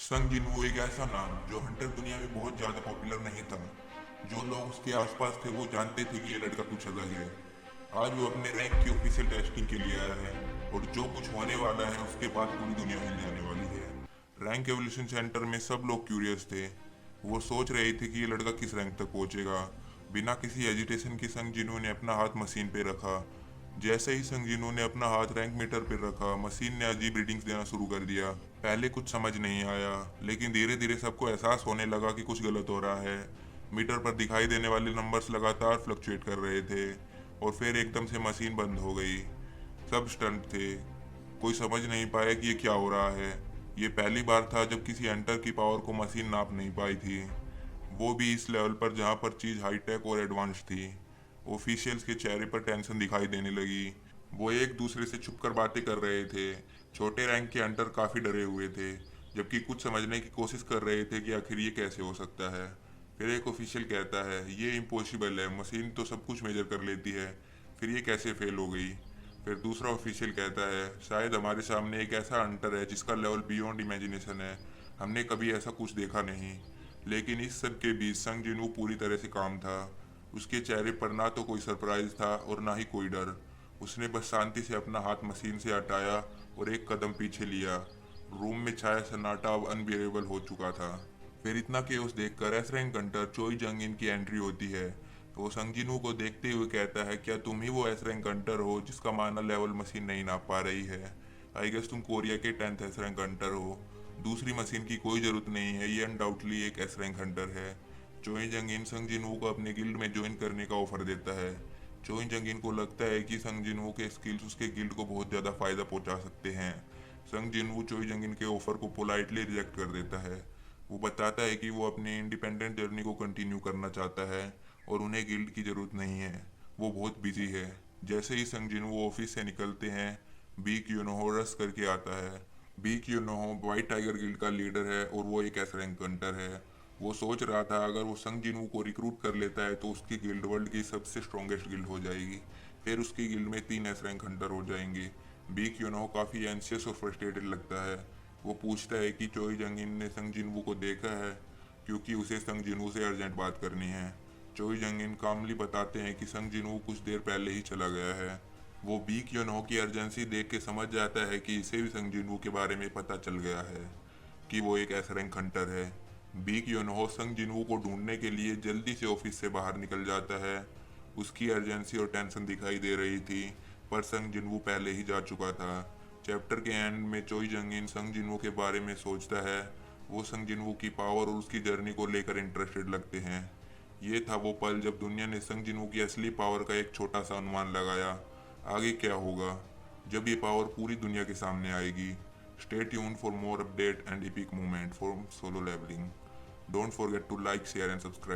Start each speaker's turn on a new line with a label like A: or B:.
A: संग जिनवो एक ऐसा नाम जो हंटर दुनिया में बहुत ज्यादा पॉपुलर नहीं था। जो लोग उसके आसपास थे वो जानते थे कि ये लड़का कुछ अलग है। आज वो अपने रैंक की ऑफिशियल टेस्टिंग के लिए आया है और जो कुछ होने वाला है उसके बाद पूरी दुनिया हिल जाने वाली है। रैंक एवोल्यूशन सेंटर में सब लोग क्यूरियस थे। वो सोच रहे थे कि ये लड़का किस रैंक तक पहुंचेगा। बिना किसी एजिटेशन के संग जिन्हों ने अपना हाथ मशीन पे रखा। जैसे ही संगीनों ने अपना हाथ रैंक मीटर पर रखा, मशीन ने अजीब रीडिंग्स देना शुरू कर दिया। पहले कुछ समझ नहीं आया, लेकिन धीरे धीरे सबको एहसास होने लगा कि कुछ गलत हो रहा है। मीटर पर दिखाई देने वाले नंबर्स लगातार फ्लक्चुएट कर रहे थे और फिर एकदम से मशीन बंद हो गई। सब स्टंट थे। कोई समझ नहीं पाया कि ये क्या हो रहा है। ये पहली बार था जब किसी हंटर की पावर को मशीन नाप नहीं पाई थी, वो भी इस लेवल पर जहाँ पर चीज़ हाईटेक और एडवांस थी। ऑफिशियल्स के चेहरे पर टेंशन दिखाई देने लगी। वो एक दूसरे से छुपकर बातें कर रहे थे। छोटे रैंक के हंटर काफ़ी डरे हुए थे, जबकि कुछ समझने की कोशिश कर रहे थे कि आखिर ये कैसे हो सकता है। फिर एक ऑफिशियल कहता है, ये इम्पॉसिबल है, मशीन तो सब कुछ मेजर कर लेती है, फिर ये कैसे फेल हो गई। फिर दूसरा ऑफिशियल कहता है, शायद हमारे सामने एक ऐसा हंटर है जिसका लेवल बियॉन्ड इमेजिनेशन है, हमने कभी ऐसा कुछ देखा नहीं। लेकिन इस सब के बीच संग जिनवू पूरी तरह से काम था। उसके चेहरे पर ना तो कोई सरप्राइज था और ना ही कोई डर। उसने बस शांति से अपना हाथ मशीन से हटाया और एक कदम पीछे लिया। रूम में छाया सन्नाटा अब अनबियरेबल हो चुका था। फिर इतना केओस देखकर एस रैंक हंटर चोई जंग इन की एंट्री होती है। वो संगजिनू को देखते हुए कहता है, क्या तुम ही वो एस रैंक हंटर हो जिसका माना लेवल मशीन नहीं नाप पा रही है। आई गेस तुम कोरिया के 10th एस रैंक हंटर हो। दूसरी मशीन की कोई जरूरत नहीं है, ये अनडाउटली एक एस रैंक हंटर है। चोई जंगिन संग जिनवू को अपने गिल्ड में ज्वाइन करने का ऑफर देता है। चोई जंगिन को लगता है कि संग जिनवू के स्किल्स उसके गिल्ड को बहुत ज़्यादा फायदा पहुंचा सकते हैं। संग जिनवू चोई जंगिन के ऑफर को पोलाइटली रिजेक्ट कर देता है। वो बताता है कि वो अपनी इंडिपेंडेंट जर्नी को कंटिन्यू करना चाहता है और उन्हें गिल्ड की ज़रूरत नहीं है, वो बहुत बिजी है। जैसे ही संग जिनवू ऑफिस से निकलते हैं, बी क्यूनोहो रस करके आता है। बी क्यूनोहो वाइट टाइगर गिल्ड का लीडर है और वो एक एस रैंक हंटर है। वो सोच रहा था अगर वो संग जिनवू को रिक्रूट कर लेता है तो उसकी गिल्ड वर्ल्ड की सबसे स्ट्रॉन्गेस्ट गिल्ड हो जाएगी। फिर उसकी गिल्ड में 3 एस रैंक हंटर हो जाएंगे। बी क्यूनोहो काफ़ी एंशियस और फ्रस्ट्रेटेड लगता है। वो पूछता है कि चोई जंगिन ने संग जिनवू को देखा है, क्योंकि उसे संग जिनवू से अर्जेंट बात करनी है। चोई जंगिन कामली बताते हैं कि संग जिनवू कुछ देर पहले ही चला गया है। वो बी क्यूनोहो की अर्जेंसी देख के समझ जाता है कि इसे भी संग जिनवू के बारे में पता चल गया है कि वो एक एस रैंक हंटर है। बी क्यूनोहो संग जिनवू को ढूंढने के लिए जल्दी से ऑफिस से बाहर निकल जाता है। उसकी अर्जेंसी और टेंशन दिखाई दे रही थी, पर संग जिनवू पहले ही जा चुका था। चैप्टर के एंड में चोई जंगिन संग जिनवू के बारे में सोचता है। वो संग जिनवू की पावर और उसकी जर्नी को लेकर इंटरेस्टेड लगते हैं। ये था वो पल जब दुनिया ने संग जिनवू की असली पावर का एक छोटा सा अनुमान लगाया। आगे क्या होगा जब ये पावर पूरी दुनिया के सामने आएगी। Stay tune for more update and epic moment from solo leveling. Don't forget to like, share and subscribe.